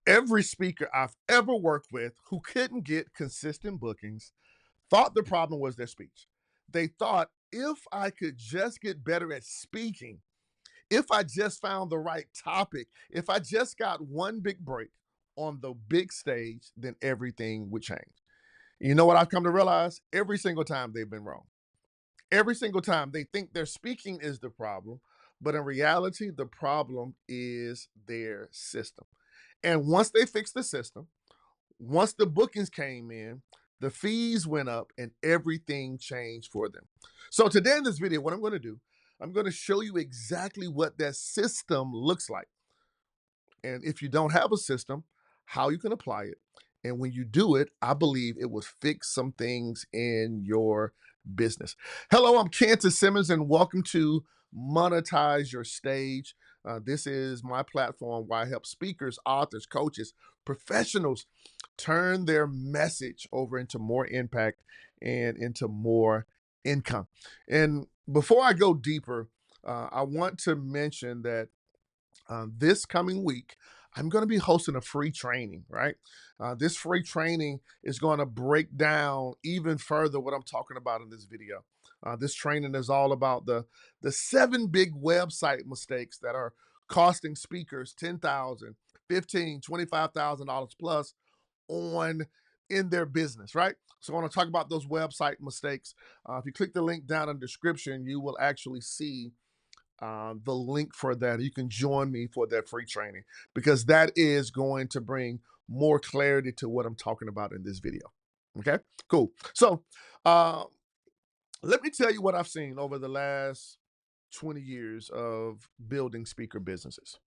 Every speaker I've ever worked with who couldn't get consistent bookings thought the problem was their speech. They thought if I could just get better at speaking, if I just found the right topic, if I just got one big break on the big stage, then everything would change. You know what I've come to realize? Every single time they've been wrong. Every single time they think their speaking is the problem, but in reality, the problem is their system. And once they fixed the system, once the bookings came in, the fees went up and everything changed for them. So today in this video, what I'm going to do, I'm going to show you exactly what that system looks like. And if you don't have a system, how you can apply it. And when you do it, I believe it will fix some things in your business. Hello, I'm Cantor Simmons, and welcome to Monetize Your Stage. This is my platform where I help speakers, authors, coaches, professionals turn their message over into more impact and into more income. And before I go deeper, I want to mention that this coming week, I'm going to be hosting a free training, right? This free training is going to break down even further what I'm talking about in this video. This training is all about the 7 big website mistakes that are costing speakers $10,000, $15,000, $25,000 plus on in their business, right? So I want to talk about those website mistakes. If you click the link down in the description, you will actually see the link for that. You can join me for that free training because that is going to bring more clarity to what I'm talking about in this video. Okay, cool. So let me tell you what I've seen over the last 20 years of building speaker businesses.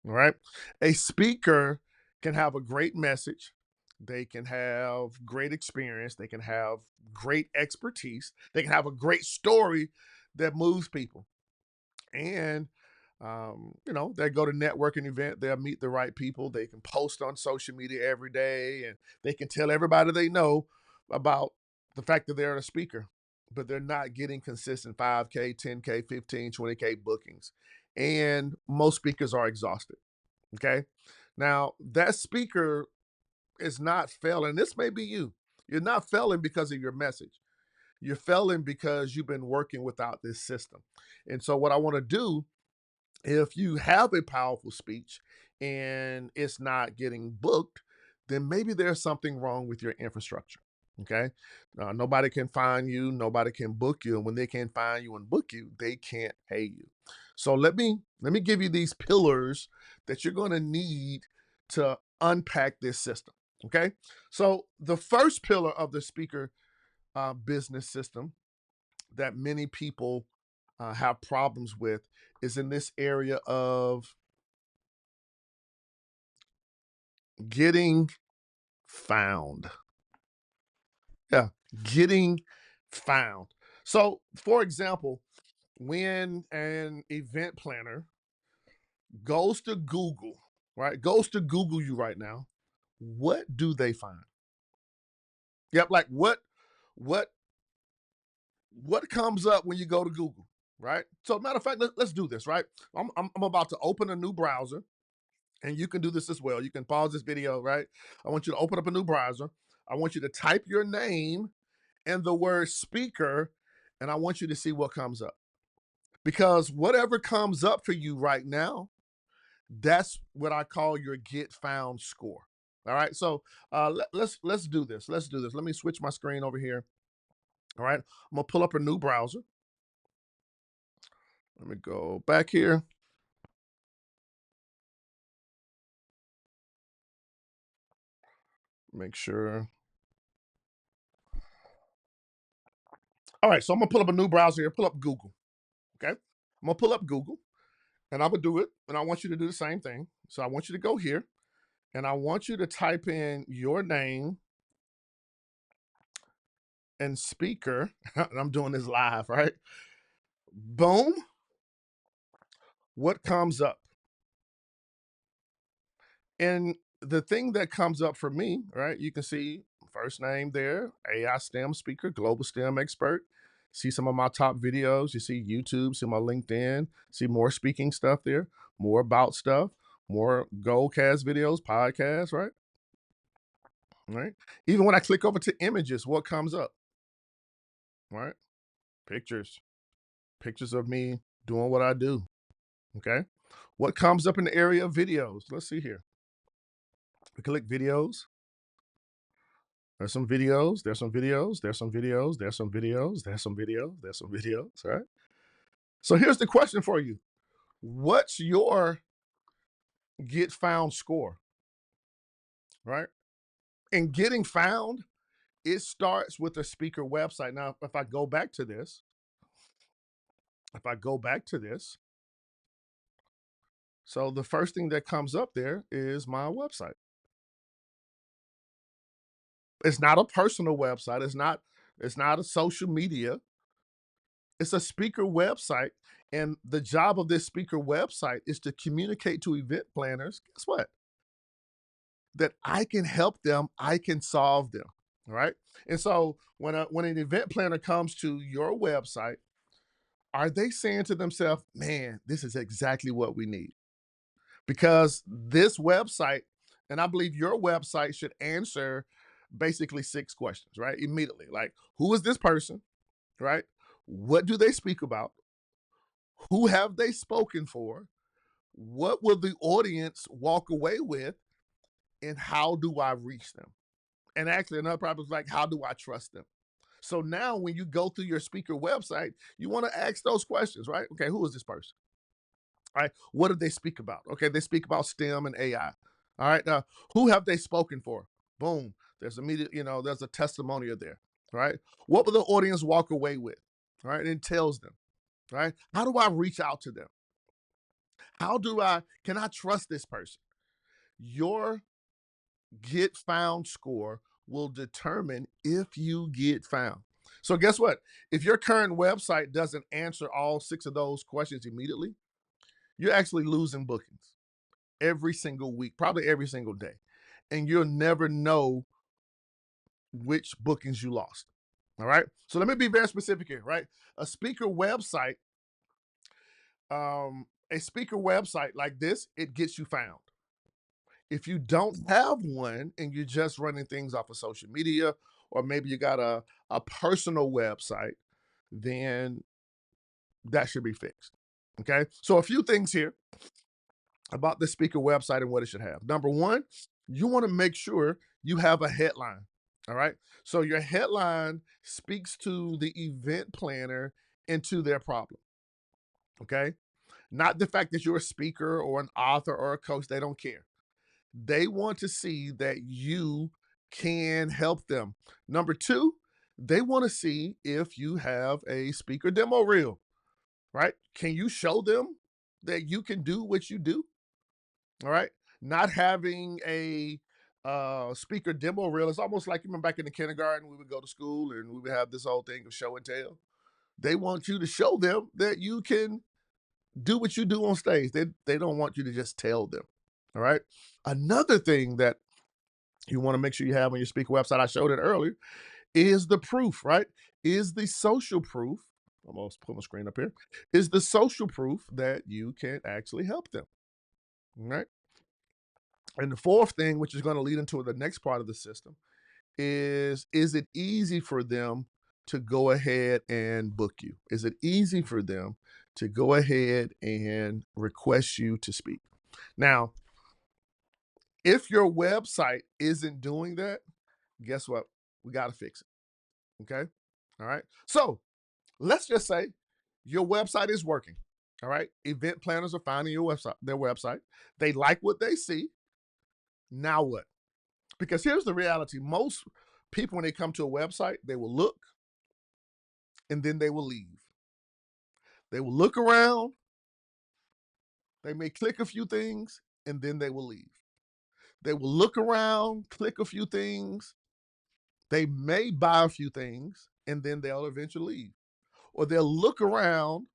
All right. A speaker can have a great message. They can have great experience. They can have great expertise. They can have a great story that moves people. And they go to networking event, they'll meet the right people, they can post on social media every day, and they can tell everybody they know about the fact that they're a speaker, but they're not getting consistent 5K, 10K, 15, 20K bookings. And most speakers are exhausted. Okay. Now that speaker is not failing. This may be you. You're not failing because of your message. You're failing because you've been working without this system. And so what I want to do, if you have a powerful speech and it's not getting booked, then maybe there's something wrong with your infrastructure. Okay. Nobody can find you. Nobody can book you. And when they can't find you and book you, they can't pay you. So let me give you these pillars that you're going to need to unpack this system. Okay. So the first pillar of the speaker business system that many people have problems with is in this area of getting found. Yeah, getting found. So, for example, when an event planner goes to Google, right, goes to Google you right now, what do they find? Yep, like what what comes up when you go to Google, right? So, matter of fact, let's do this, right? I'm about to open a new browser. And you can do this as well. You can pause this video, right? I want you to open up a new browser. I want you to type your name and the word speaker, and I want you to see what comes up. Because whatever comes up for you right now, that's what I call your get found score. All right. So let's do this. Let's do this. Let me switch my screen over here. All right. I'm gonna pull up a new browser. Let me go back here. Make sure. All right. So I'm gonna pull up a new browser here. Pull up Google. Okay. I'm gonna pull up Google. And I would do it, and I want you to do the same thing. So I want you to go here, and I want you to type in your name and speaker. And I'm doing this live, right? Boom. What comes up? And the thing that comes up for me, right? You can see first name there, AI STEM speaker, global STEM expert. See some of my top videos. You see YouTube, see my LinkedIn, see more speaking stuff there, more about stuff, more Goldcast videos, podcasts, right? Right. Even when I click over to images, what comes up? Right? Pictures. Pictures of me doing what I do. Okay. What comes up in the area of videos? Let's see here. We click videos. There's some videos. There's some videos. There's some videos. There's some videos. There's some videos. There's some videos. Right. So here's the question for you. What's your get found score? Right. And getting found, it starts with a speaker website. Now, if I go back to this, so the first thing that comes up there is my website. It's not a personal website. It's not a social media. It's a speaker website. And the job of this speaker website is to communicate to event planners. Guess what? That I can help them, I can solve them. All right. And so when an event planner comes to your website, are they saying to themselves, man, this is exactly what we need? Because this website, and I believe your website should answer basically 6 questions, right? Immediately. Like, who is this person? Right? What do they speak about? Who have they spoken for? What will the audience walk away with? And how do I reach them? And actually, another problem is like, how do I trust them? So now when you go through your speaker website, you want to ask those questions, right? Okay, who is this person? All right. What do they speak about? Okay, they speak about STEM and AI. All right. Now, who have they spoken for? Boom. There's immediate, there's a testimonial there. Right. What will the audience walk away with? Right. And it tells them. Right. How do I reach out to them? Can I trust this person? Your get found score will determine if you get found. So guess what? If your current website doesn't answer all 6 of those questions immediately, you're actually losing bookings every single week, probably every single day. And you'll never know which bookings you lost. All right. So let me be very specific here, right? A speaker website, a speaker website like this, it gets you found. If you don't have one and you're just running things off of social media, or maybe you got a personal website, then that should be fixed. Okay. So a few things here about the speaker website and what it should have. Number one, you want to make sure you have a headline. All right. So your headline speaks to the event planner and to their problem. Okay. Not the fact that you're a speaker or an author or a coach, they don't care. They want to see that you can help them. Number two, they want to see if you have a speaker demo reel, right? Can you show them that you can do what you do? All right. Not having a speaker demo reel. It's almost like, you remember back in the kindergarten, we would go to school and we would have this whole thing of show and tell. They want you to show them that you can do what you do on stage. They don't want you to just tell them. All right. Another thing that you want to make sure you have on your speaker website, I showed it earlier, is the proof, right? Is the social proof. I'm going to put my screen up here. Is the social proof that you can actually help them. All right. And the fourth thing, which is going to lead into the next part of the system, is it easy for them to go ahead and book you? Is it easy for them to go ahead and request you to speak? Now, if your website isn't doing that, guess what? We got to fix it. Okay. All right. So let's just say your website is working. All right. Event planners are finding their website. They like what they see. Now what? Because here's the reality. Most people, when they come to a website, they will look and then they will leave. They will look around, they may click a few things, and then they will leave. They will look around, click a few things, they may buy a few things, and then they'll eventually leave. Or they'll look around,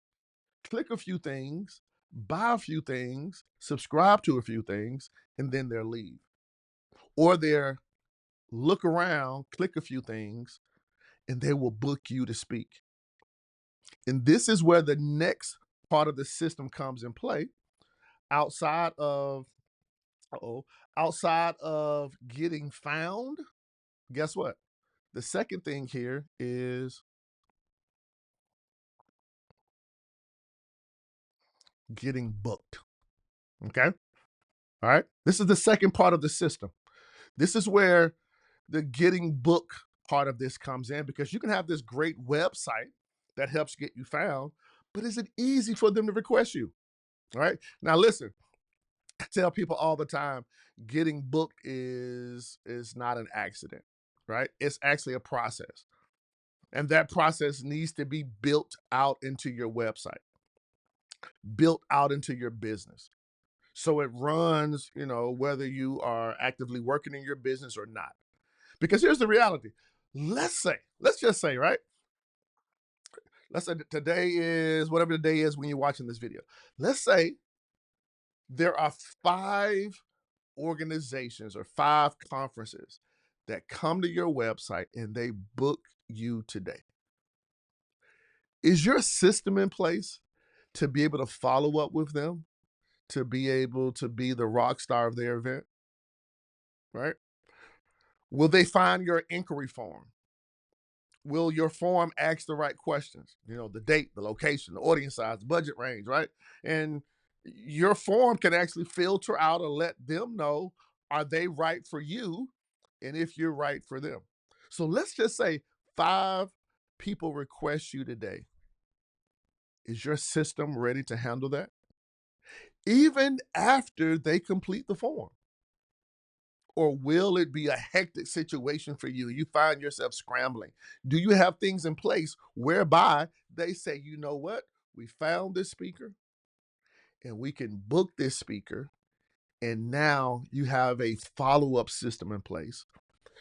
click a few things, buy a few things, subscribe to a few things, and then they'll leave. Or they'll look around, click a few things, and they will book you to speak. And this is where the next part of the system comes in play outside of Uh-oh. Outside of getting found, guess what? The second thing here is getting booked. Okay. All right. This is the second part of the system. This is where the getting booked part of this comes in because you can have this great website that helps get you found, but is it easy for them to request you? All right. Now, listen, I tell people all the time getting booked is not an accident, right? It's actually a process. And that process needs to be built out into your website, built out into your business. So it runs, whether you are actively working in your business or not. Because here's the reality. Let's just say, right? Let's say that today is whatever the day is when you're watching this video. Let's say there are 5 organizations or 5 conferences that come to your website and they book you today. Is your system in place to be able to follow up with them, to be able to be the rock star of their event, right? Will they find your inquiry form? Will your form ask the right questions? The date, the location, the audience size, the budget range, right? And your form can actually filter out and let them know, are they right for you and if you're right for them. So let's just say 5 people request you today. Is your system ready to handle that? Even after they complete the form? Or will it be a hectic situation for you? You find yourself scrambling. Do you have things in place whereby they say, you know what? We found this speaker and we can book this speaker. And now you have a follow up system in place.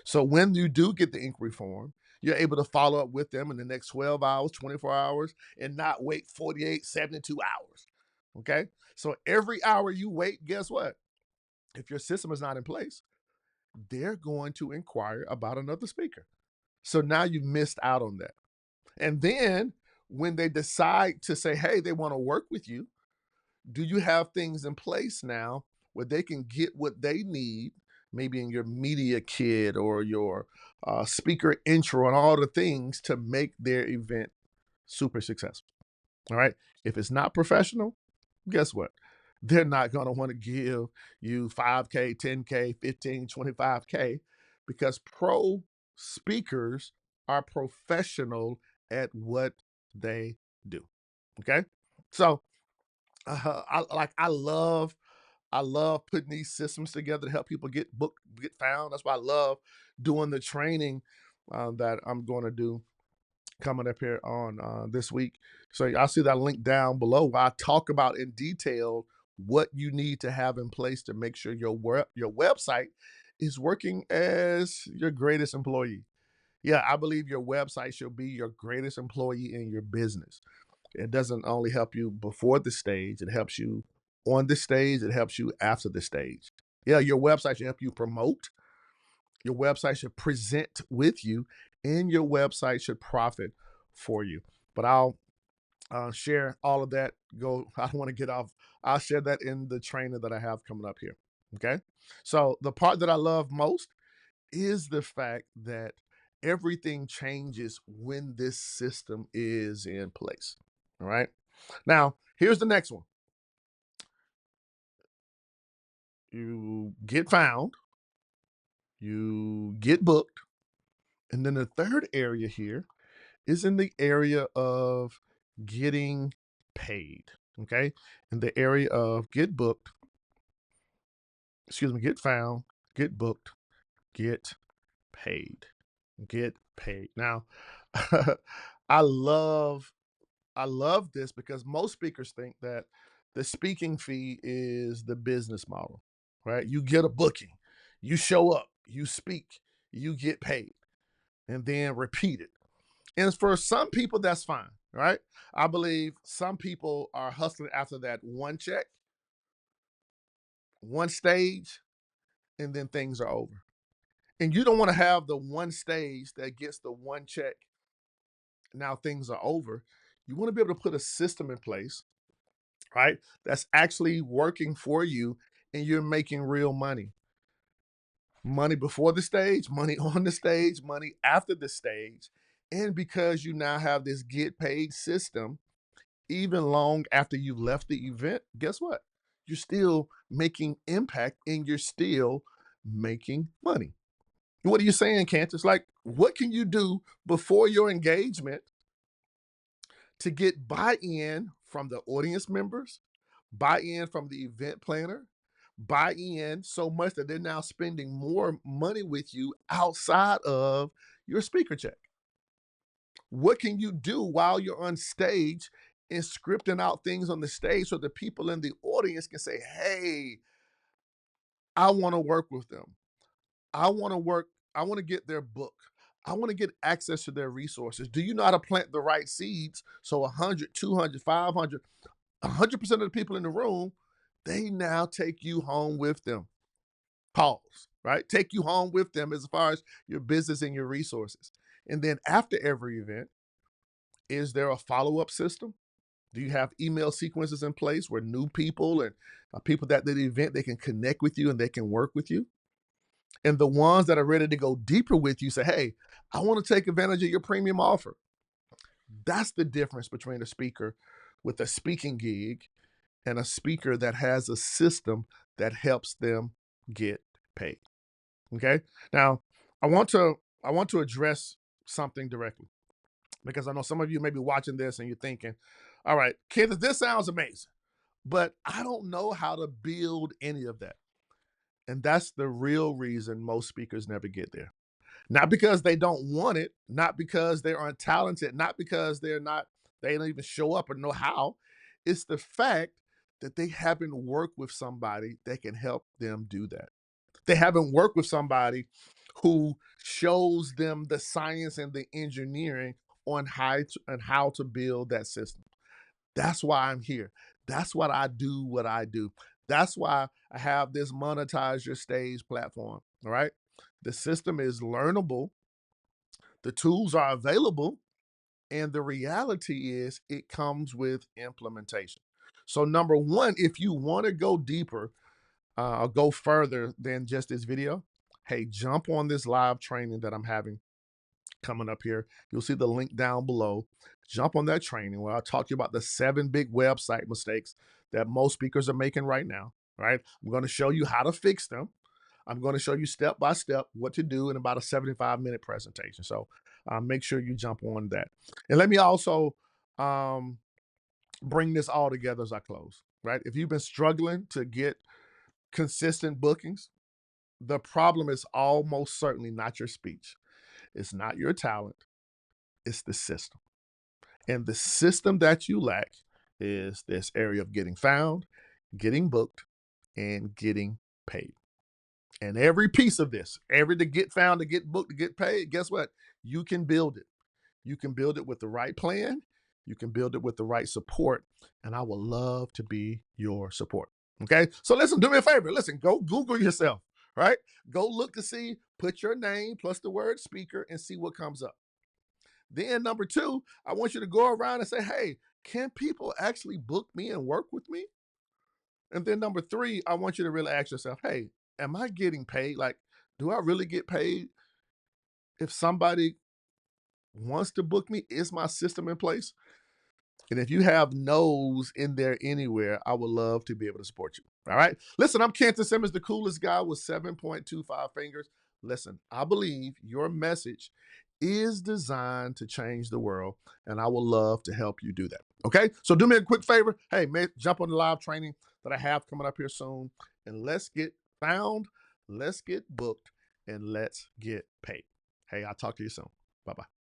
So when you do get the inquiry form, you're able to follow up with them in the next 12 hours, 24 hours, and not wait 48, 72 hours. Okay. So every hour you wait, guess what? If your system is not in place, they're going to inquire about another speaker. So now you missed out on that. And then when they decide to say, hey, they want to work with you, do you have things in place now where they can get what they need, maybe in your media kit or your speaker intro and all the things to make their event super successful? All right. If it's not professional, guess what? They're not going to want to give you 5K, 10K, 15, 25K because pro speakers are professional at what they do. Okay. So I love putting these systems together to help people get booked, get found. That's why I love doing the training that I'm going to do coming up here on this week. So I'll see that link down below where I talk about in detail what you need to have in place to make sure your website is working as your greatest employee. Yeah, I believe your website should be your greatest employee in your business. It doesn't only help you before the stage, it helps you on the stage, it helps you after the stage. Yeah, your website should help you promote, your website should present with you, and your website should profit for you. But I'll share all of that. I don't want to get off. I'll share that in the training that I have coming up here. Okay. So the part that I love most is the fact that everything changes when this system is in place. All right. Now, here's the next one. You get found, you get booked, and then the third area here is in the area of getting paid. Okay. In the area of get found, get booked, get paid. Get paid. Now, I love I love this because most speakers think that the speaking fee is the business model, right? You get a booking, you show up, you speak, you get paid, and then repeat it. And for some people, that's fine, right? I believe some people are hustling after that one check, one stage, and then things are over. And you don't want to have the one stage that gets the one check. Now things are over. You want to be able to put a system in place, right? That's actually working for you and you're making real money. Money before the stage, money on the stage, money after the stage. And because you now have this get paid system, even long after you left the event, guess what? You're still making impact and you're still making money. What are you saying, Candace? Like, what can you do before your engagement to get buy-in from the audience members, buy-in from the event planner, buy-in so much that they're now spending more money with you outside of your speaker check? What can you do while you're on stage and scripting out things on the stage so the people in the audience can say, hey, I want to work with them. I want to work, I want to get their book. I want to get access to their resources. Do you know how to plant the right seeds? So 100, 200, 500, 100% of the people in the room, they now take you home with them. Pause, right? Take you home with them as far as your business and your resources. And then after every event, is there a follow-up system? Do you have email sequences in place where new people and people that did the event, they can connect with you and they can work with you? And the ones that are ready to go deeper with you say, hey, I want to take advantage of your premium offer. That's the difference between a speaker with a speaking gig and a speaker that has a system that helps them get paid. Okay. Now, I want to address something directly because I know some of you may be watching this and you're thinking, all right, Kenneth, this sounds amazing, but I don't know how to build any of that. And that's the real reason most speakers never get there. Not because they don't want it, not because they're untalented, not because they don't even show up or know how. It's the fact that they haven't worked with somebody that can help them do that. They haven't worked with somebody who shows them the science and the engineering on how to build that system. That's why I'm here. That's what I do. That's why I have this Monetize Your Stage platform. All right. The system is learnable, the tools are available, and the reality is it comes with implementation. So, number one, if you want to go deeper, or go further than just this video, hey, jump on this live training that I'm having coming up here. You'll see the link down below. Jump on that training where I'll talk to you about the 7 big website mistakes that most speakers are making right now. Right? I'm going to show you how to fix them. I'm going to show you step by step what to do in about a 75-minute presentation. So make sure you jump on that. And let me also um, bring this all together as I close. Right? If you've been struggling to get consistent bookings, the problem is almost certainly not your speech. It's not your talent. It's the system. And the system that you lack is this area of getting found, getting booked, and getting paid. And every piece of this, every to get found, to get booked, to get paid, guess what? You can build it. You can build it with the right plan. You can build it with the right support. And I would love to be your support. Okay. So listen, do me a favor. Listen, go Google yourself, right? Go look to see, put your name plus the word speaker and see what comes up. Then number two, I want you to go around and say, hey, can people actually book me and work with me? And then number three, I want you to really ask yourself, hey, am I getting paid? Like, do I really get paid if somebody wants to book me? Is my system in place? And if you have no's in there anywhere, I would love to be able to support you. All right. Listen, I'm Kenton Simmons, the coolest guy with 7.25 fingers. Listen, I believe your message is designed to change the world, and I would love to help you do that. Okay. So do me a quick favor. Hey, man, jump on the live training that I have coming up here soon, and let's get found, let's get booked, and let's get paid. Hey, I'll talk to you soon. Bye bye.